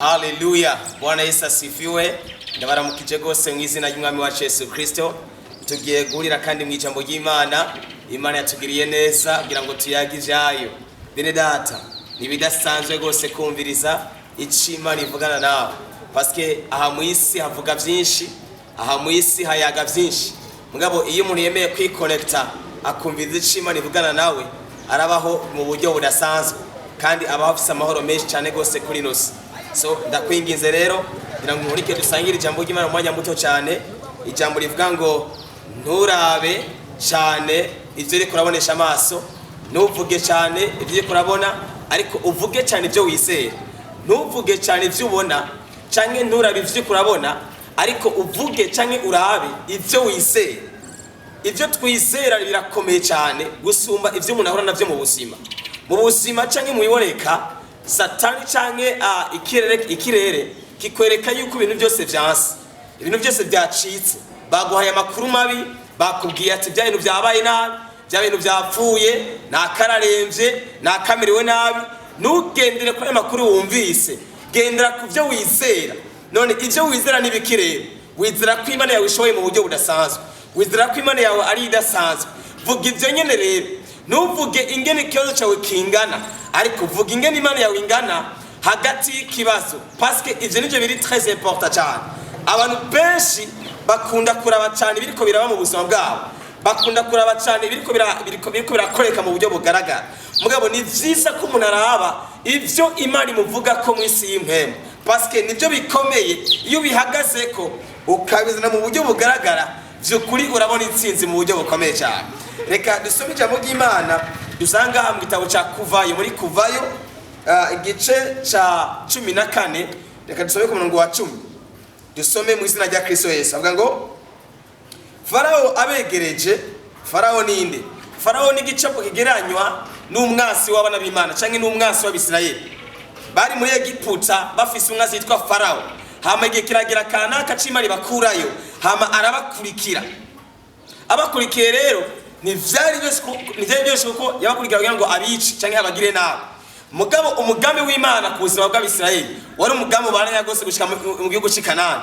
Haleluya. Bwana Yesu asifiwe. Ndabaramukije gose mu izina ry'Umwami wacu Yesu Kristo. Tugiye guhurira kandi mu ijambo ry'Imana. Imana yatugiriye neza kugira ngo tuyagije ayo. Bene data, nibidasanzwe gose kumviriza ico Imana ivugana nawe. Paske aha mu isi havuga byinshi, aha mu isi hayaga byinshi. Mugabo iyo umuntu yemeye kwiconnecta akumviriza ico Imana ivugana nawe, arabaho mu buryo budasanzwe kandi abaho afise amahoro menshi cyane gose kuri nose. So ndakwinginze rero kugira ngo murike dusangire ijambo ry'Imana mu mwanya muto cyane. Ijambo rivuga ngo nturabe cyane ivyo riko urabonesha amaso, ntuvuge cyane ivyo riko urabona, ariko uvuge cyane ivyo wizera. Ntuvuge cyane ivyo ubona canke nturabe ivyo urabona, ariko uvuge canke urabe ivyo wizera. Ivyo twizera birakomeye cyane gusumba ivyo umuntu ahora navyo mu buzima. Mu buzima canke mu biboneka, Satani canke ikirere kikwereka yuko ibintu byose vyanse, ibintu byose byacitse. Baguhaye amakuru mabi, bakubwiye ati bya bintu byabaye nabi, bya bintu byapfuye, nakararemvye, nakamiriwe nabi. Nugendere kuri amakuru wumvise, gendera ku byo wizera. None ivyo wizera nibikirere, wizera ko Imana yawe ishoboye mu buryo budasanzwe, wizera ko Imana yawe ari idasanzwe. Vuga ivyo nyene rero, nuvuge ingene ikibazo cyawe kingana, ariko vuga ingene Imana yawe ingana hagati y'ikibazo. Paske ivyo nivyo biri très important cyane. Abantu benshi bakunda kuraba cyane biriko biraba mu buzima bwabo, bakunda kuraba cyane biriko birakoreka mu buryo bugaragara. Mugabo ni vyiza ko umuntu araba ivyo Imana imuvuga ko mu isi y'impemu, paske nivyo bikomeye. Iyo bihagazeko ukabizana mu buryo bugaragara, vyukuri urabona intsinzi mu buryo bukomeye cyane. Reka dusome ijambo ry'Imana dusanga mu gitabo ca Kuvayo, muri Kuvayo igice ca 14. Reka dusome ku murongo wa 10. Dusome mu izina rya Kristo Yesu. Avuga ngo Farao abegereje. Farao ninde? Farao ni gicapo kigeranywa n'umwasi w'abana b'Imana canke n'umwasi w'Abisirayeli. Bari muri Egiputa bafise umwasi yitwa Farao. Hama igihe kiragera kanaka c'Imana bakurayo, hama arabakurikira. Abakurikiye rero nivyari byose kuko yabakurikira kugira ngo abici canke abagire nabi. Mugabo umugambi w'Imana ku buzima bw'Abisirayeli wari umugambi ubaranya gose gushika mu gihugu c'Ikanani.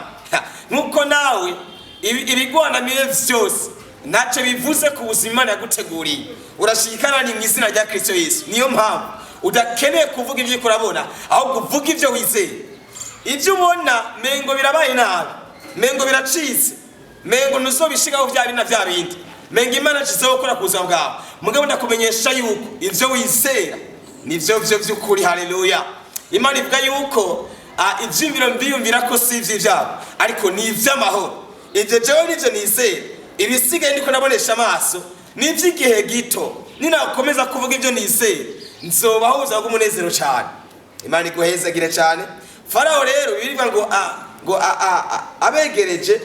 Nuko nawe ibigwanamiye vyose naco bivuze ku buzima Imana yaguteguriye, urashikana ni mu izina rya Kristo Yesu. Niyo mpamvu udakeneye kuvuga ivyo kurabona, ahubwo uvuga ivyo wizeye. Ivyo ubona mengo birabaye nabi, mengo biracitse, mengo ntuzobishikaho vya bina vya bindi, mengo Imana kizokora kuza bwawe. Mugabo ndakumenyesha yuko ivyo wizera nivyo vy'ukuri. Haleluya. Imana ivuga yuko ivyumviro mbiyumvira ko si ivy'ivyago, ariko ni ivy'amahoro. Ivyo jewe nivyo nizera. Ibisigaye ndiko nabonesha amaso ni ivy'igihe gito. Ninakomeza kuvuga ivyo nizera, nzobahuza bw'umunezero cyane. Imana iguhezagire cyane. Farao rero birivuga ngo abegereje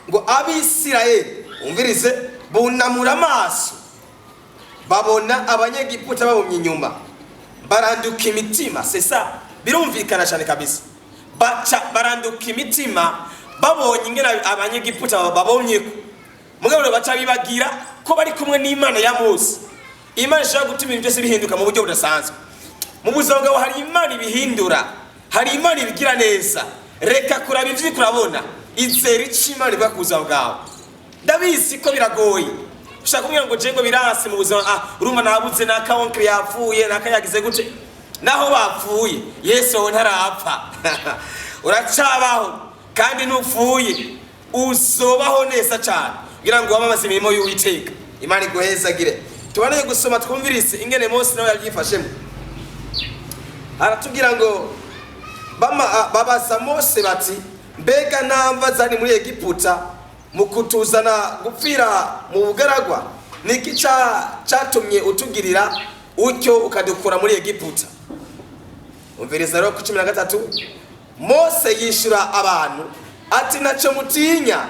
ngo Abisirayeli, umvirize, bunamura amaso babona abanyegiputa babumye inyuma, baranduka imitima. Sesa birumvikana cyane kabisa. Baranduka imitima babonye ingene abanyegiputa babomyeko. Mugabo baca bibagira ko bari kumwe n'Imana ya Mose. Imana ishaka gutuma ibintu byose bihinduka mu buryo budasanzwe. Mu buzima bwawe hari Imana ibihindura, hari Imana ibigira neza. Reka kuraba ivyo kurabona, izera ico Imana ivuga ku buzima bwawe. Ndabizi ko biragoye. Ushaka kumenya ngo jengo birase mu buzima, urumva nabuze nakawonkre yapfuye, nakayagize gute. Naho bapfuye Yesu wowe ntarapfa. Uracabaho kandi nupfuye uzobaho neza cyane kugira ngo wamamaze imirimo y'Uwiteka. Imana iguhezagire. Tubane gusoma twumvirise ingene Mose nawe yabyifashemo. Aratubwira ngo babaza Mose bati, mbega namva zari muri Egiputa mu kutuzana gupfira mu bugaragwa, niki catumye utugirira utyo ukadukura muri Egiputa? Umviriza rero ku 13. Mose yishura abantu ati naco mutinya.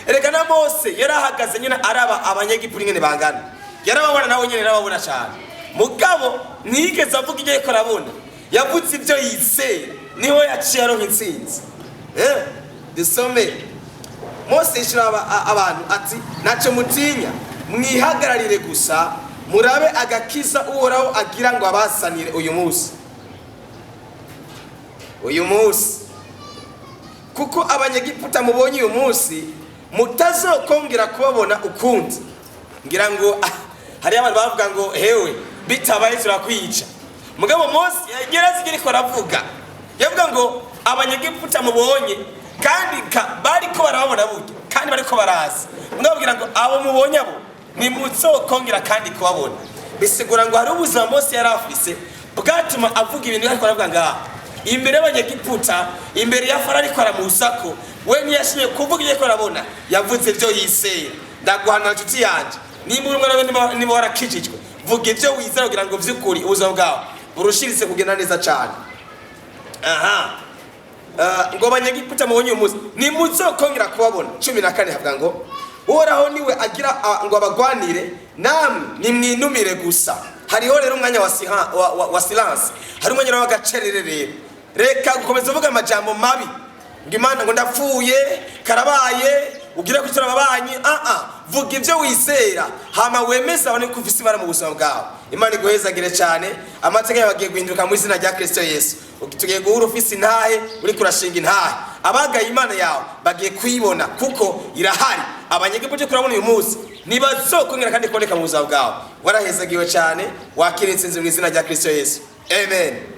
Erega na Mose yarahagaze nyina araba abanyegiputa ingene bangana, yarababona nawe nyene yarababona cyane. Mugabo nigeze avuga igihe ko arabona, yavuze ivyo yizera, niho yaciye aronka intsinzi. Dusome. Mose yishura abantu ati naco mutinya, mwihagararire gusa murabe agakiza Uhoraho agira ngo abasanire uyu munsi. uyu munsi, kuko abanyegiputa mubonye uyu munsi mutazokongera kubabona ukundi. Ngira ngo hari abantu bavuga ngo hewe bitabaye turakwica. Mugabo Mose yageraze iriko aravuga, yavuga ngo abanyegiputa mubonye kandi bariko barabona buryo kandi bariko baraza. Mugabo ngo abo mubonye abo nimuzokongera kandi kubabona. Bisigura ngo hari ubuzima Mose yari afise bwatuma avuga ibintu ariko aravuga ngaha imbere y'abanyegiputa, imbere ya Farawo ariko aramusako, we ntiyashimye kuvuga ibyo arabona, yavuze ibyo yisera. Ndaguhana nshuti yanje, nimba uri umwana niba warakijijwe, vuga ibyo wizera kugira ngo vy'ukuri ubuzima bwawe burushiritse kugenda neza cyane. Ngo abanyegiputa mubonye uyu munsi nimuzokongera kubabona. 14 havuga ngo Uhoraho niwe agira ngo abagwanire, namwe nimwinumire gusa. Hariho rero umwanya wa silence, hari umwanya w'agacerere rero. Reka gukomeza uvuga amajambo mabi ngo Imana ngo ndapfuye karabaye ugira kwicara ababanyi. Vuga ibyo wizera hama wemeza abone ko ufise ibara mu buzima bwawe. Imana iguhezagire cyane. Amateka yawe agiye guhinduka mu izina rya Kristo Yesu. Tugiye guhura ufise intahe, uri kurashinga intahe. Abagaye Imana yawe bagiye kuyibona kuko irahari. Abanyegiputa kurabona uyu munsi nibazokongera kandi kuboneka mu buzima bwawe. Warahezagiwe cyane, wakiritse inzu mu izina rya Kristo Yesu. Amen.